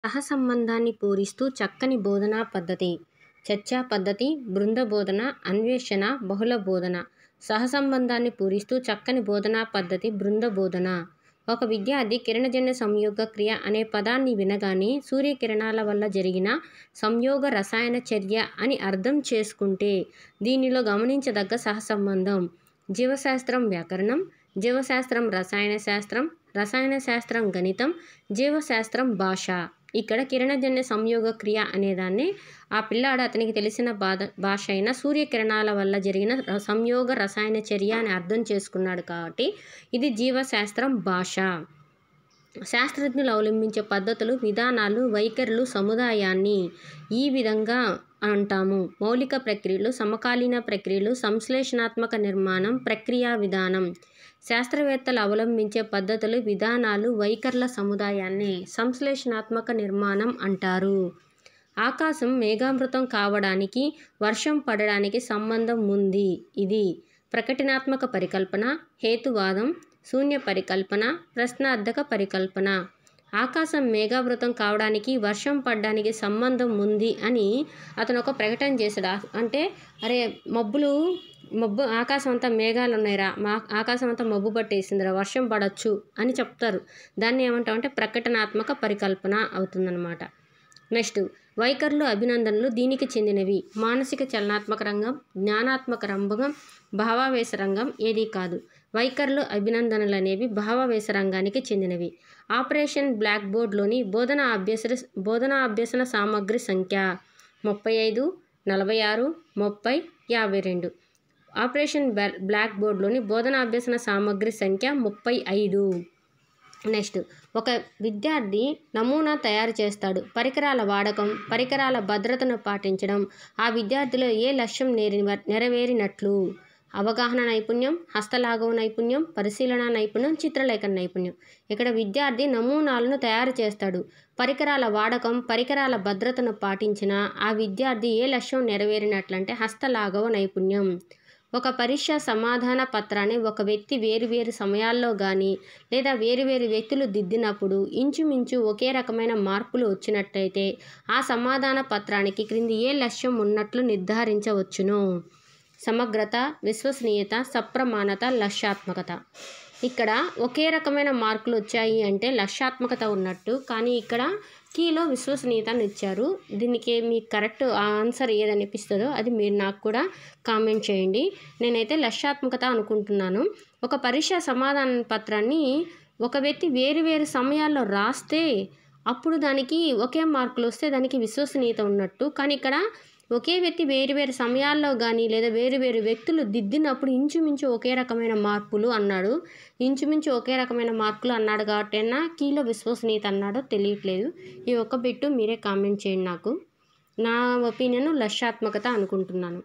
సహసంబంధాన్ని పూరిస్తూ చక్కని బోధనా పద్ధతి. చర్చా పద్ధతి, బృంద బోధన, అన్వేషణ, బహుళ బోధన. సహసంబంధాన్ని పూరిస్తూ చక్కని బోధనా పద్ధతి బృంద బోధన. ఒక విద్యార్థి కిరణజన్య సంయోగ క్రియ అనే పదాన్ని వినగానే సూర్యకిరణాల వల్ల జరిగిన సంయోగ రసాయన చర్య అని అర్థం చేసుకుంటే దీనిలో గమనించదగ్గ సహసంబంధం జీవశాస్త్రం వ్యాకరణం, జీవశాస్త్రం రసాయన శాస్త్రం, రసాయన శాస్త్రం గణితం, జీవశాస్త్రం భాష. ఇక్కడ కిరణజన్య సంయోగ క్రియ అనేదాన్ని ఆ పిల్లాడు అతనికి తెలిసిన భాష అయిన సూర్యకిరణాల వల్ల జరిగిన సంయోగ రసాయన చర్య అని అర్థం చేసుకున్నాడు కాబట్టి ఇది జీవశాస్త్రం భాష. శాస్త్రజ్ఞులు అవలంబించే పద్ధతులు, విధానాలు, వైఖరులు సముదాయాన్ని ఈ విధంగా అంటాము. మౌలిక ప్రక్రియలు, సమకాలీన ప్రక్రియలు, సంశ్లేషణాత్మక నిర్మాణం, ప్రక్రియా విధానం. శాస్త్రవేత్తలు అవలంబించే పద్ధతులు, విధానాలు, వైఖరుల సముదాయాన్ని సంశ్లేషణాత్మక నిర్మాణం అంటారు. ఆకాశం మేఘావృతం కావడానికి, వర్షం పడడానికి సంబంధం ఉంది. ఇది ప్రకటనాత్మక పరికల్పన, హేతువాదం, శూన్య పరికల్పన, ప్రశ్నార్థక పరికల్పన. ఆకాశం మేఘావృతం కావడానికి, వర్షం పడడానికి సంబంధం ఉంది అని అతను ఒక ప్రకటన చేశాడు. అంటే అరే మబ్బు ఆకాశం అంతా మేఘాలు ఉన్నాయిరా, ఆకాశం అంతా మబ్బు పట్టేసిందిరా, వర్షం పడవచ్చు అని చెప్తారు. దాన్ని ఏమంటామంటే ప్రకటనాత్మక పరికల్పన అవుతుందన్నమాట. నెక్స్ట్ వైఖరులు, అభినందనలు దీనికి చెందినవి. మానసిక చలనాత్మక రంగం, జ్ఞానాత్మక రంగం, భావావేశ రంగం ఏదీ కాదు. వైఖరులు, అభినందనలు అనేవి భావావేశ రంగానికి చెందినవి. ఆపరేషన్ బ్లాక్ బోర్డ్లోని బోధనా అభ్యసన సామగ్రి సంఖ్య 35, 46, 30, 52. ఆపరేషన్ బ్లాక్ బోర్డ్లోని బోధనా అభ్యసన సామగ్రి సంఖ్య 35. నెక్స్ట్ ఒక విద్యార్థి నమూనా తయారు చేస్తాడు. పరికరాల వాడకం, పరికరాల భద్రతను పాటించడం ఆ విద్యార్థిలో ఏ లక్ష్యం నెరవేరినట్లు. అవగాహన నైపుణ్యం, హస్తలాఘవ నైపుణ్యం, పరిశీలన నైపుణ్యం, చిత్రలేఖన నైపుణ్యం. ఇక్కడ విద్యార్థి నమూనాలను తయారు చేస్తాడు. పరికరాల వాడకం, పరికరాల భద్రతను పాటించిన ఆ విద్యార్థి ఏ లక్ష్యం నెరవేరినట్లంటే హస్తలాఘవ నైపుణ్యం. ఒక పరీక్ష సమాధాన పత్రాన్ని ఒక వ్యక్తి వేరువేరు సమయాల్లో కానీ లేదా వేరువేరు వ్యక్తులు దిద్దినప్పుడు ఇంచుమించు ఒకే రకమైన మార్కులు వచ్చినట్టయితే ఆ సమాధాన పత్రానికి క్రింది ఏ లక్ష్యం ఉన్నట్లు నిర్ధారించవచ్చును. సమగ్రత, విశ్వసనీయత, సప్రమాణత, లక్ష్యాత్మకత. ఇక్కడ ఒకే రకమైన మార్కులు వచ్చాయి అంటే లక్ష్యాత్మకత ఉన్నట్టు, కానీ ఇక్కడ కీలో విశ్వసనీయతను ఇచ్చారు. దీనికి మీకు కరెక్ట్ ఆన్సర్ ఏదనిపిస్తుందో అది మీరు నాకు కూడా కామెంట్ చేయండి. నేనైతే లక్ష్యాత్మకత అనుకుంటున్నాను. ఒక పరీక్ష సమాధాన పత్రాన్ని ఒక వ్యక్తి వేరు సమయాల్లో రాస్తే అప్పుడు దానికి ఒకే మార్కులు వస్తే దానికి విశ్వసనీయత ఉన్నట్టు, కానీ ఇక్కడ ఒకే వ్యక్తి వేరు సమయాల్లో కానీ లేదా వేరు వ్యక్తులు దిద్దినప్పుడు ఇంచుమించు ఒకే రకమైన మార్పులు అన్నాడు. ఇంచుమించు ఒకే రకమైన మార్కులు అన్నాడు కాబట్టి అన్నా కీలో విశ్వసనీయత అన్నాడో తెలియట్లేదు. ఈ ఒక్క బిట్టు మీరే కామెంట్ చేయండి. నాకు నా ఒపీనియన్ లక్ష్యాత్మకత అనుకుంటున్నాను.